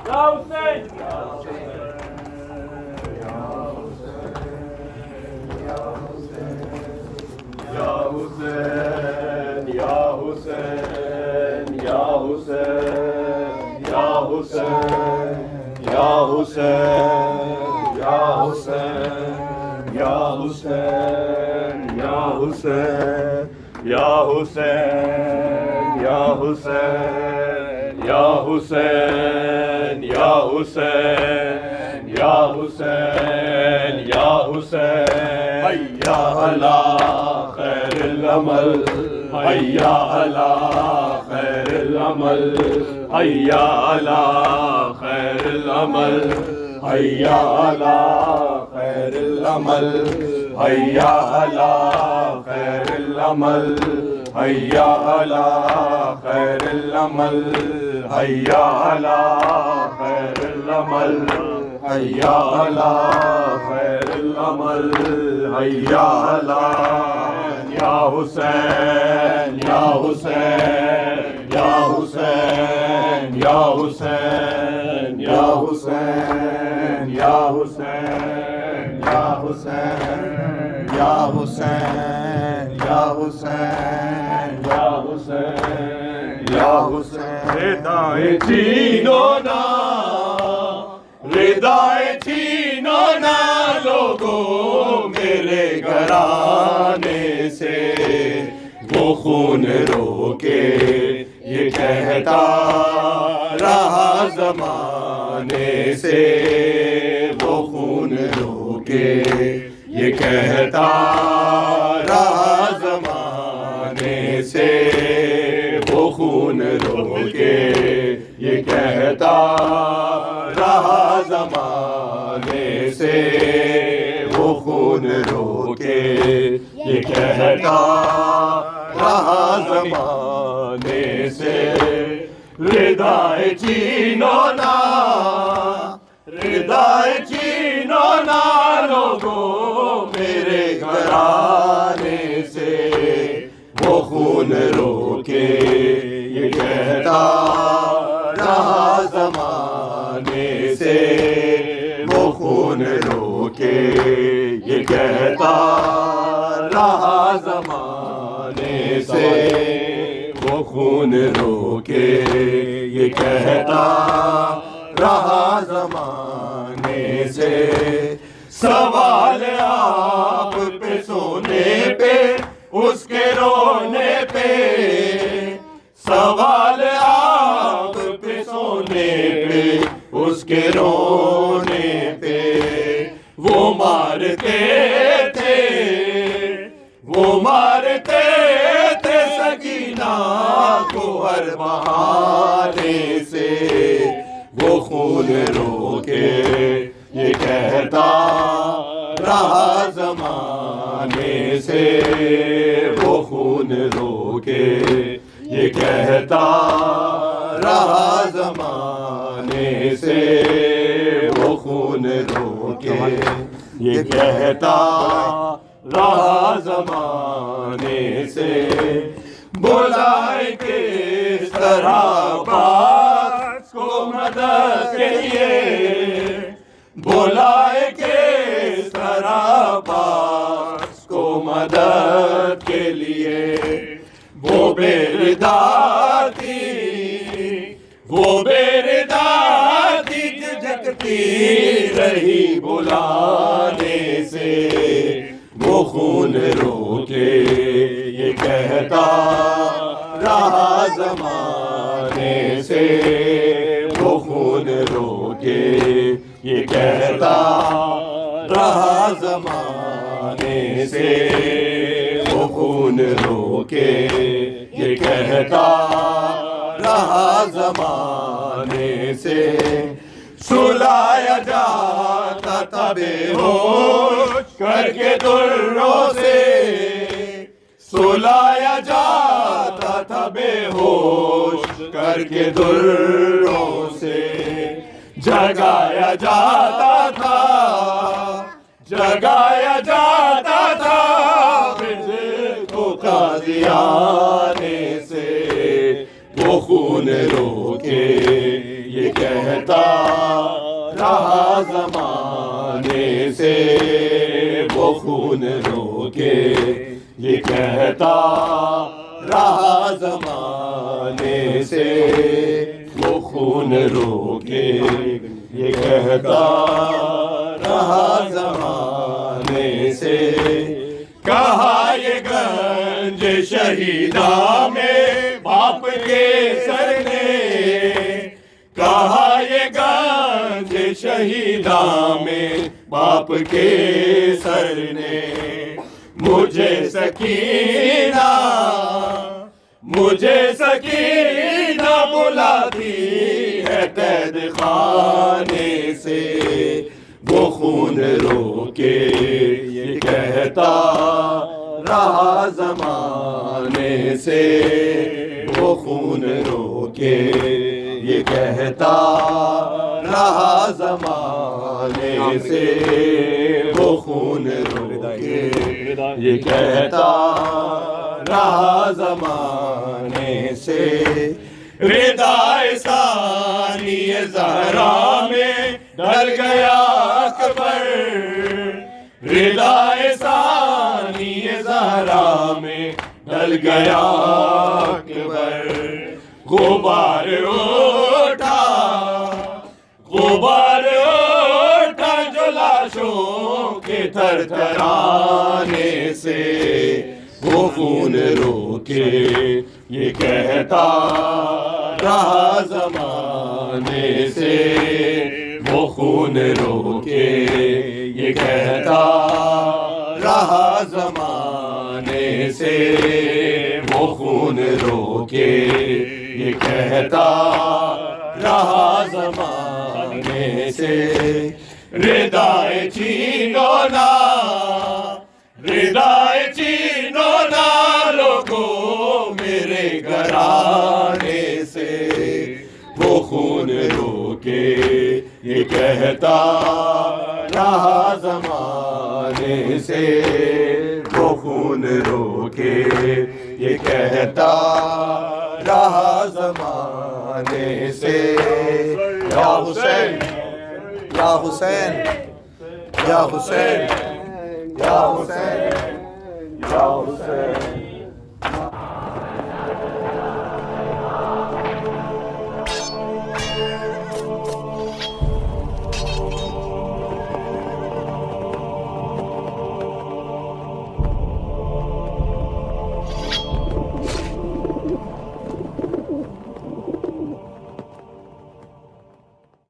یا حسین یا حسین یا حسین یا حسین یا حسین یا حسین یا حسین یا حسین یا حسین یا حسین یا حسین یا حسین یا حسین یا حسین یا حسین حیا علی خیر العمل حیا علی خیر العمل حیا علی خیر العمل حیا علی خیر العمل حیا علی خیر العمل حیا علی خیر العمل حیا علی خیر العمل حیا علی خیر العمل حیا علی یا حسین یا حسین یا حسین یا حسین یا حسین یا حسین یا حسین یا حسین یا حسین یا حسین یا حسین ردائے چھینو نا ردائے چھینو نا لوگوں میرے گھرانے سے وہ خون روکے یہ کہتا رہا زمانے سے وہ خون روکے یہ کہتا رہا زمانے سے وہ خون روکے یہ کہتا رہا زمانے سے وہ خون روکے یہ کہتا رہا زمانے سے ردائے چھینو نا ردائے چھینو نا لوگوں میرے گھرانے سے وہ خون روکے یہ کہتا رہا زمانے سے وہ خون روکے یہ کہتا رہا زمانے سے وہ خون روکے یہ کہتا رہا زمانے سے سوال آپ پہ سونے پہ اس کے رونے پہ سوال آپ پہ سونے پہ اس کے رونے پہ وہ مارتے تھے وہ مارتے تھے سکینہ کو ہر بہانے سے وہ خون روکے یہ کہتا رہا زمانے سے وہ خون روکے یہ کہتا رہا زمانے سے وہ خون روکے یہ کہتا رہا زمانے سے بلائے کس طرح عباس کو مدد کے لیے بلائے کس طرح عباس کو مدد کے لیے وہ بیردار تھی وہ بیردار تھی جھکتی رہی بلانے سے وہ خون روکے یہ کہتا رہا زمانے سے وہ خون روکے یہ کہتا رہا زمانے سے وہ خون روکے یہ کہتا رہا زمانے سے سلایا جاتا تھا بے ہوش کر کے دروں سے سلایا جاتا تھا بے ہوش کر کے دروں سے جگایا جاتا تھا جگایا جاتا تھا کو قاضیانے سے وہ خون روکے یہ کہتا رہا زمانے سے وہ خون روکے، یہ کہتا رہا زمانے سے وہ خون روکے، یہ کہتا رہا زمانے سے۔ کہا یہ گنج شہیداں میں باپ کے سر نے، کہا یہ گنج شہیداں میں باپ کے سر نے، مجھے سکینہ بلاتی ہے قید خانے سے، وہ خون روکے، یہ کہتا رہا زمانے سے، وہ خون روکے، یہ کہتا رہا زمانے سے، وہ خون روکے، یہ کہتا رہا زمانے سے۔ ردائے ثانی زہرا میں ڈل گیا اکبر، ردائے ثانی زہرا میں ڈل گیا اکبر، غبار اٹھا جو لاشوں کے تھر تھرانے سے، وہ خون روکے، یہ کہتا رہا زمانے سے، وہ خون روکے، یہ کہتا رہا زمانے سے، وہ خون روکے، یہ کہتا رہا زمانے سے۔ ردائے چینو نا، ردائے چینو نا لوگو میرے گھرانے سے، وہ خون روکے، یہ کہتا رہا زمانے سے، وہ خون روکے، یہ کہتا رہا زمانے سے۔ یا حسین یا حسین یا حسین یا حسین یا حسین۔